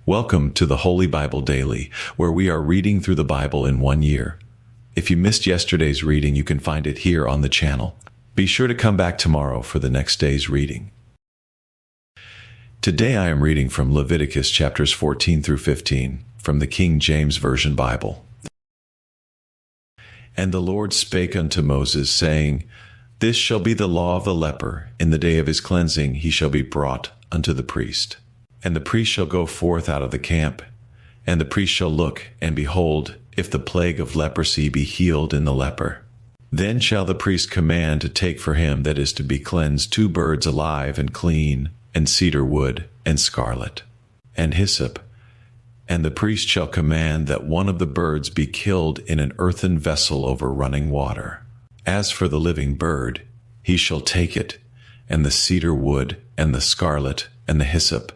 Welcome to the Holy Bible Daily, where we are reading through the Bible in 1 year. If you missed yesterday's reading, you can find it here on the channel. Be sure to come back tomorrow for the next day's reading. Today I am reading from Leviticus chapters 14 through 15 from the King James Version Bible. And the Lord spake unto Moses, saying, This shall be the law of the leper. In the day of his cleansing he shall be brought unto the priest. And the priest shall go forth out of the camp, and the priest shall look, and behold, if the plague of leprosy be healed in the leper. Then shall the priest command to take for him that is to be cleansed 2 birds alive and clean, and cedar wood, and scarlet, and hyssop. And the priest shall command that one of the birds be killed in an earthen vessel over running water. As for the living bird, he shall take it, and the cedar wood, and the scarlet, and the hyssop,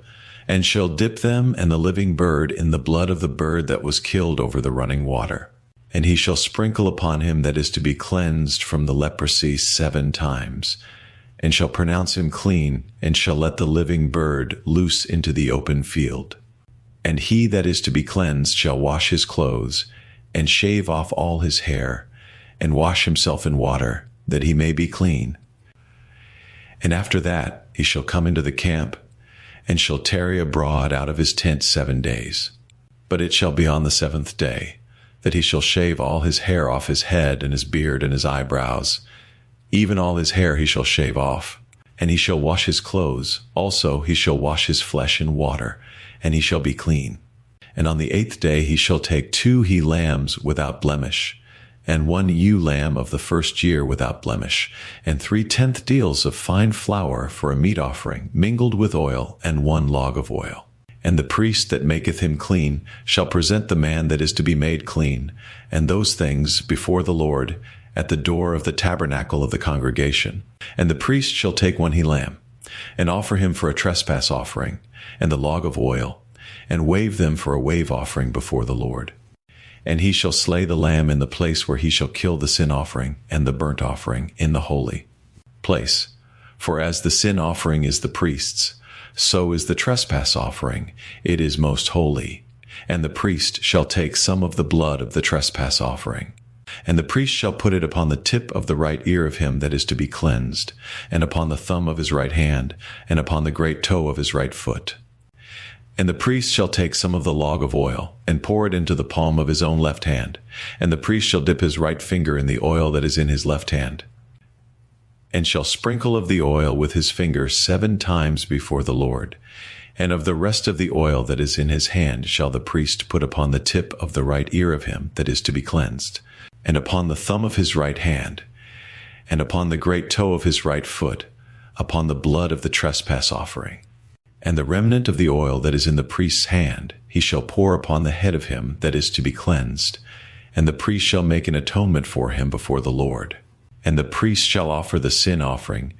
and shall dip them and the living bird in the blood of the bird that was killed over the running water. And he shall sprinkle upon him that is to be cleansed from the leprosy 7 times, and shall pronounce him clean, and shall let the living bird loose into the open field. And he that is to be cleansed shall wash his clothes, and shave off all his hair, and wash himself in water, that he may be clean. And after that he shall come into the camp, and shall tarry abroad out of his tent 7 days. But it shall be on the 7th day, that he shall shave all his hair off his head, and his beard, and his eyebrows. Even all his hair he shall shave off. And he shall wash his clothes. Also he shall wash his flesh in water, and he shall be clean. And on the 8th day he shall take 2 he-lambs without blemish, and 1 ewe-lamb of the first year without blemish, and 3/10 deals of fine flour for a meat offering, mingled with oil, and 1 log of oil. And the priest that maketh him clean shall present the man that is to be made clean, and those things before the Lord, at the door of the tabernacle of the congregation. And the priest shall take 1 he-lamb, and offer him for a trespass offering, and the log of oil, and wave them for a wave offering before the Lord. And he shall slay the lamb in the place where he shall kill the sin offering and the burnt offering in the holy place. For as the sin offering is the priest's, so is the trespass offering. It is most holy. And the priest shall take some of the blood of the trespass offering. And the priest shall put it upon the tip of the right ear of him that is to be cleansed, and upon the thumb of his right hand, and upon the great toe of his right foot. And the priest shall take some of the log of oil, and pour it into the palm of his own left hand. And the priest shall dip his right finger in the oil that is in his left hand, and shall sprinkle of the oil with his finger 7 times before the Lord. And of the rest of the oil that is in his hand shall the priest put upon the tip of the right ear of him that is to be cleansed, and upon the thumb of his right hand, and upon the great toe of his right foot, upon the blood of the trespass offering. And the remnant of the oil that is in the priest's hand he shall pour upon the head of him that is to be cleansed, and the priest shall make an atonement for him before the Lord. And the priest shall offer the sin offering,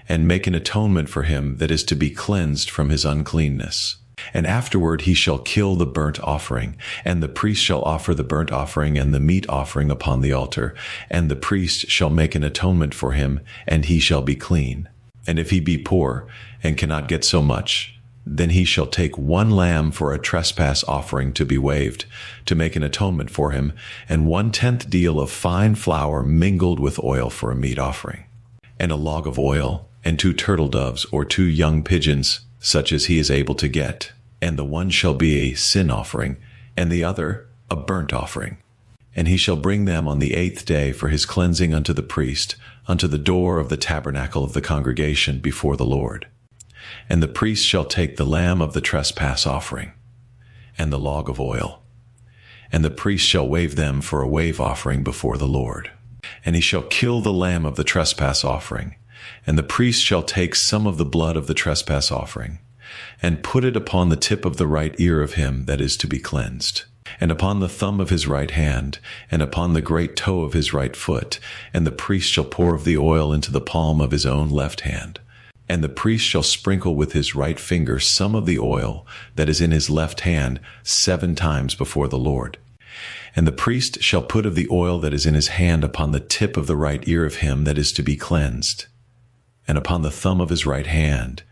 and make an atonement for him that is to be cleansed from his uncleanness. And afterward he shall kill the burnt offering, and the priest shall offer the burnt offering and the meat offering upon the altar, and the priest shall make an atonement for him, and he shall be clean. And if he be poor, and cannot get so much, then he shall take 1 lamb for a trespass offering to be waved, to make an atonement for him, and 1/10 deal of fine flour mingled with oil for a meat offering, and a log of oil, and 2 turtle doves or 2 young pigeons, such as he is able to get. And the one shall be a sin offering, and the other a burnt offering. And he shall bring them on the 8th day for his cleansing unto the priest, unto the door of the tabernacle of the congregation before the Lord. And the priest shall take the lamb of the trespass offering, and the log of oil, and the priest shall wave them for a wave offering before the Lord. And he shall kill the lamb of the trespass offering, and the priest shall take some of the blood of the trespass offering, and put it upon the tip of the right ear of him that is to be cleansed, and upon the thumb of his right hand, and upon the great toe of his right foot. And the priest shall pour of the oil into the palm of his own left hand. And the priest shall sprinkle with his right finger some of the oil that is in his left hand 7 times before the Lord. And the priest shall put of the oil that is in his hand upon the tip of the right ear of him that is to be cleansed, and upon the thumb of his right hand,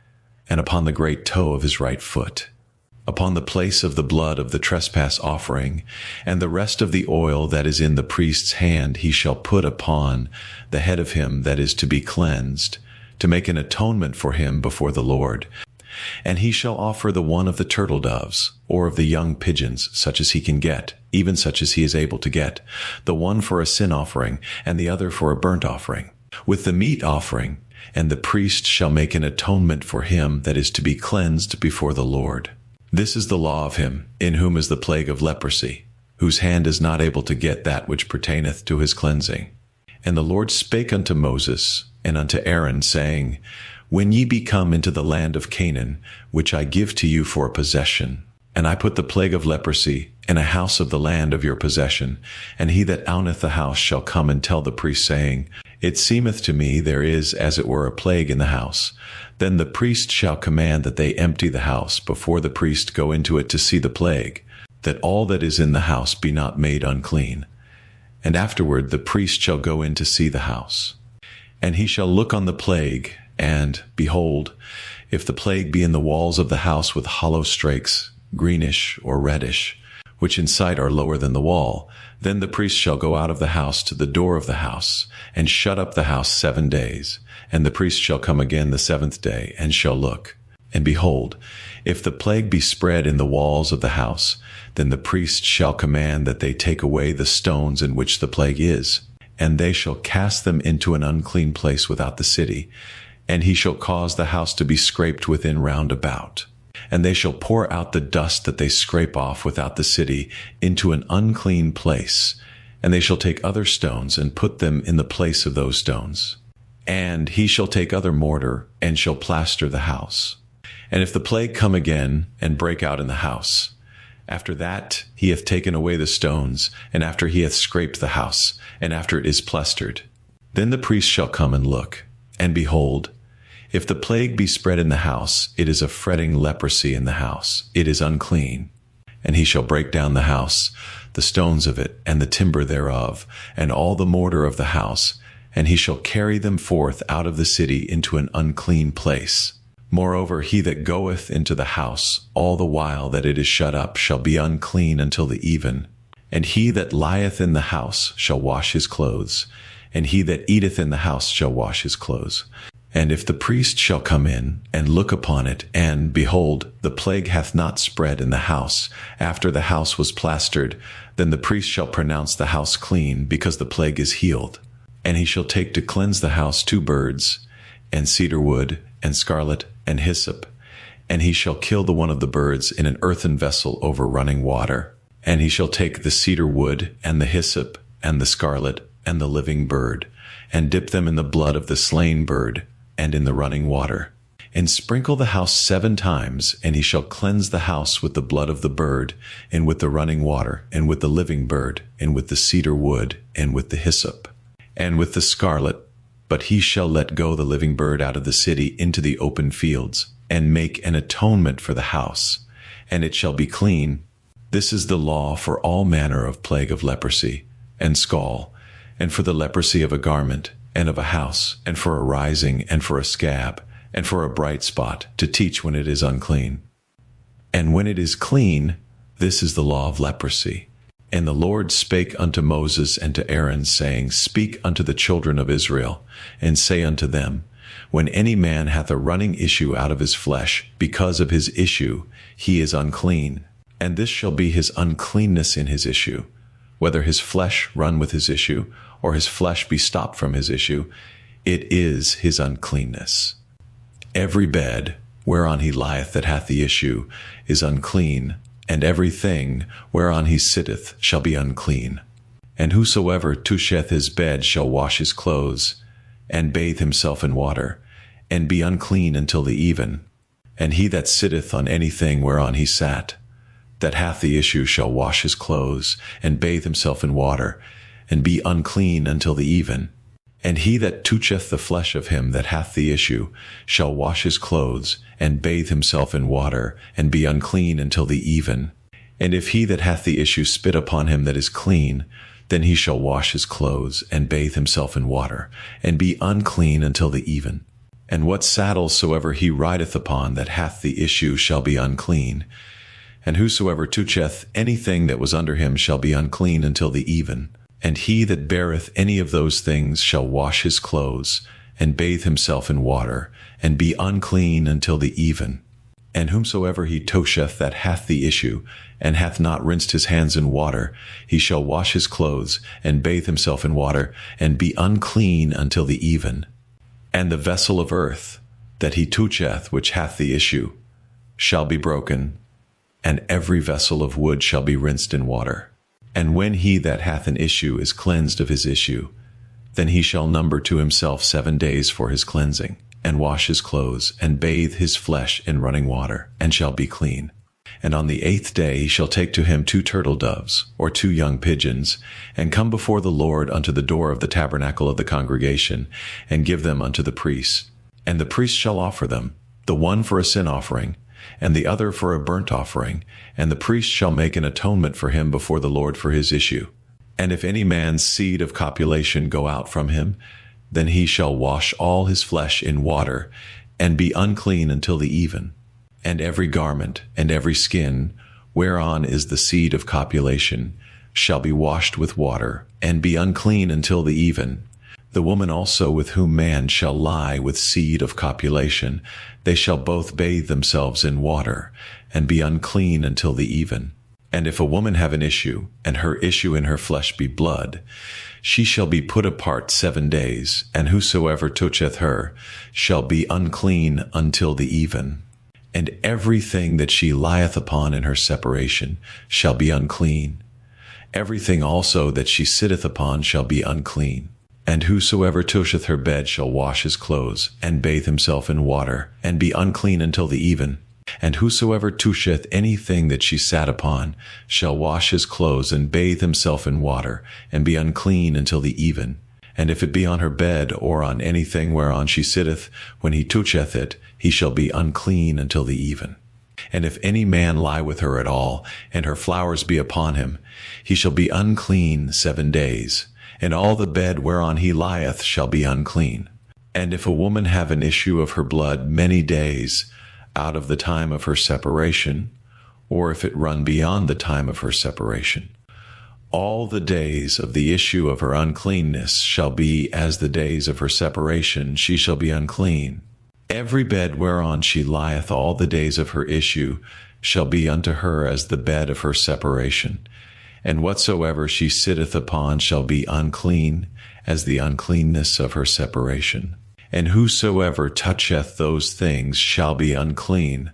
and upon the great toe of his right foot. upon the place of the blood of the trespass offering, and the rest of the oil that is in the priest's hand he shall put upon the head of him that is to be cleansed, to make an atonement for him before the Lord. And he shall offer the one of the turtle doves, or of the young pigeons, such as he can get, even such as he is able to get, the one for a sin offering, and the other for a burnt offering, with the meat offering, and the priest shall make an atonement for him that is to be cleansed before the Lord. This is the law of him, in whom is the plague of leprosy, whose hand is not able to get that which pertaineth to his cleansing. And the Lord spake unto Moses and unto Aaron, saying, When ye be come into the land of Canaan, which I give to you for a possession, and I put the plague of leprosy in a house of the land of your possession, and he that owneth the house shall come and tell the priest, saying, It seemeth to me there is as it were a plague in the house. Then the priest shall command that they empty the house before the priest go into it to see the plague, that all that is in the house be not made unclean. And afterward the priest shall go in to see the house. And he shall look on the plague, and, behold, if the plague be in the walls of the house with hollow strakes, greenish or reddish, which in sight are lower than the wall, then the priest shall go out of the house to the door of the house, and shut up the house 7 days. And the priest shall come again the 7th day, and shall look. And behold, if the plague be spread in the walls of the house, then the priest shall command that they take away the stones in which the plague is, and they shall cast them into an unclean place without the city, and he shall cause the house to be scraped within round about. And they shall pour out the dust that they scrape off without the city into an unclean place, and they shall take other stones and put them in the place of those stones. And he shall take other mortar and shall plaster the house. And if the plague come again and break out in the house, after that he hath taken away the stones, and after he hath scraped the house, and after it is plastered, then the priest shall come and look, and behold, if the plague be spread in the house, it is a fretting leprosy in the house, it is unclean. And he shall break down the house, the stones of it, and the timber thereof, and all the mortar of the house, and he shall carry them forth out of the city into an unclean place. Moreover, he that goeth into the house all the while that it is shut up shall be unclean until the even. And he that lieth in the house shall wash his clothes, and he that eateth in the house shall wash his clothes. And if the priest shall come in and look upon it, and, behold, the plague hath not spread in the house, after the house was plastered, then the priest shall pronounce the house clean, because the plague is healed. And he shall take to cleanse the house 2 birds, and cedar wood, and scarlet, and hyssop. And he shall kill the one of the birds in an earthen vessel over running water. And he shall take the cedar wood, and the hyssop, and the scarlet, and the living bird, and dip them in the blood of the slain bird, and in the running water, and sprinkle the house 7 times, and he shall cleanse the house with the blood of the bird, and with the running water, and with the living bird, and with the cedar wood, and with the hyssop, and with the scarlet. But he shall let go the living bird out of the city into the open fields, and make an atonement for the house, and it shall be clean. This is the law for all manner of plague of leprosy, and scall, and for the leprosy of a garment, and of a house, and for a rising, and for a scab, and for a bright spot, to teach when it is unclean. And when it is clean, this is the law of leprosy. And the Lord spake unto Moses and to Aaron, saying, Speak unto the children of Israel, and say unto them, When any man hath a running issue out of his flesh, because of his issue, he is unclean. And this shall be his uncleanness in his issue, whether his flesh run with his issue, or his flesh be stopped from his issue, it is his uncleanness. Every bed whereon he lieth that hath the issue is unclean, and every thing whereon he sitteth shall be unclean. And whosoever toucheth his bed shall wash his clothes, and bathe himself in water, and be unclean until the even. And he that sitteth on anything whereon he sat, that hath the issue shall wash his clothes, and bathe himself in water, and be unclean until the even. And he that toucheth the flesh of him that hath the issue shall wash his clothes, and bathe himself in water, and be unclean until the even. And if he that hath the issue spit upon him that is clean, then he shall wash his clothes, and bathe himself in water, and be unclean until the even. And what saddle soever he rideth upon that hath the issue shall be unclean. And whosoever toucheth anything that was under him shall be unclean until the even. And he that beareth any of those things shall wash his clothes, and bathe himself in water, and be unclean until the even. And whomsoever he toucheth that hath the issue, and hath not rinsed his hands in water, he shall wash his clothes, and bathe himself in water, and be unclean until the even. And the vessel of earth, that he toucheth which hath the issue, shall be broken, and every vessel of wood shall be rinsed in water. And when he that hath an issue is cleansed of his issue, then he shall number to himself 7 days for his cleansing, and wash his clothes, and bathe his flesh in running water, and shall be clean. And on the 8th day he shall take to him 2 turtle doves, or 2 young pigeons, and come before the Lord unto the door of the tabernacle of the congregation, and give them unto the priest. And the priest shall offer them, the one for a sin offering, and the other for a burnt offering, and the priest shall make an atonement for him before the Lord for his issue. And if any man's seed of copulation go out from him, then he shall wash all his flesh in water, and be unclean until the even. And every garment and every skin, whereon is the seed of copulation, shall be washed with water, and be unclean until the even. The woman also with whom man shall lie with seed of copulation, they shall both bathe themselves in water, and be unclean until the even. And if a woman have an issue, and her issue in her flesh be blood, she shall be put apart 7 days, and whosoever toucheth her shall be unclean until the even. And everything that she lieth upon in her separation shall be unclean. Everything also that she sitteth upon shall be unclean. And whosoever toucheth her bed shall wash his clothes, and bathe himself in water, and be unclean until the even. And whosoever toucheth anything that she sat upon shall wash his clothes, and bathe himself in water, and be unclean until the even. And if it be on her bed, or on anything whereon she sitteth, when he toucheth it, he shall be unclean until the even. And if any man lie with her at all, and her flowers be upon him, he shall be unclean 7 days. And all the bed whereon he lieth shall be unclean. And if a woman have an issue of her blood many days out of the time of her separation, or if it run beyond the time of her separation, all the days of the issue of her uncleanness shall be as the days of her separation, she shall be unclean. Every bed whereon she lieth all the days of her issue shall be unto her as the bed of her separation. And whatsoever she sitteth upon shall be unclean, as the uncleanness of her separation. And whosoever toucheth those things shall be unclean,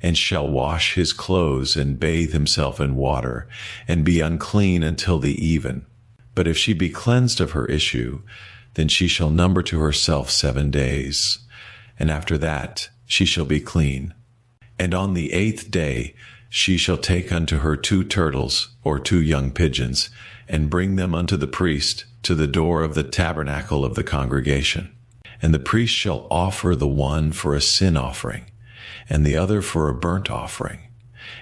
and shall wash his clothes, and bathe himself in water, and be unclean until the even. But if she be cleansed of her issue, then she shall number to herself 7 days, and after that she shall be clean. And on the 8th day she shall take unto her 2 turtles, or 2 young pigeons, and bring them unto the priest to the door of the tabernacle of the congregation. And the priest shall offer the one for a sin offering, and the other for a burnt offering.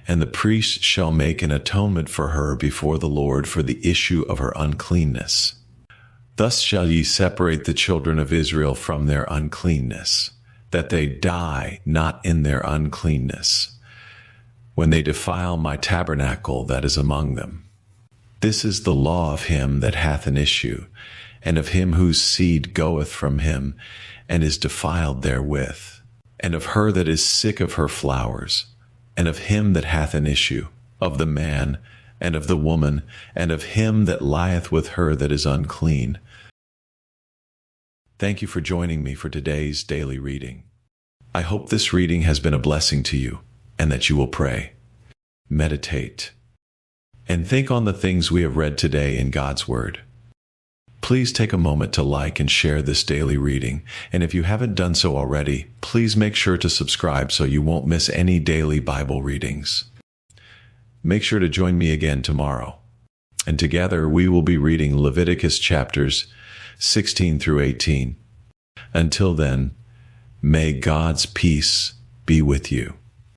And the priest shall make an atonement for her before the Lord for the issue of her uncleanness. Thus shall ye separate the children of Israel from their uncleanness, that they die not in their uncleanness, when they defile my tabernacle that is among them. This is the law of him that hath an issue, and of him whose seed goeth from him, and is defiled therewith, and of her that is sick of her flowers, and of him that hath an issue, of the man, and of the woman, and of him that lieth with her that is unclean. Thank you for joining me for today's daily reading. I hope this reading has been a blessing to you, and that you will pray, meditate, and think on the things we have read today in God's Word. Please take a moment to like and share this daily reading, and if you haven't done so already, please make sure to subscribe so you won't miss any daily Bible readings. Make sure to join me again tomorrow, and together we will be reading Leviticus chapters 16 through 18. Until then, may God's peace be with you.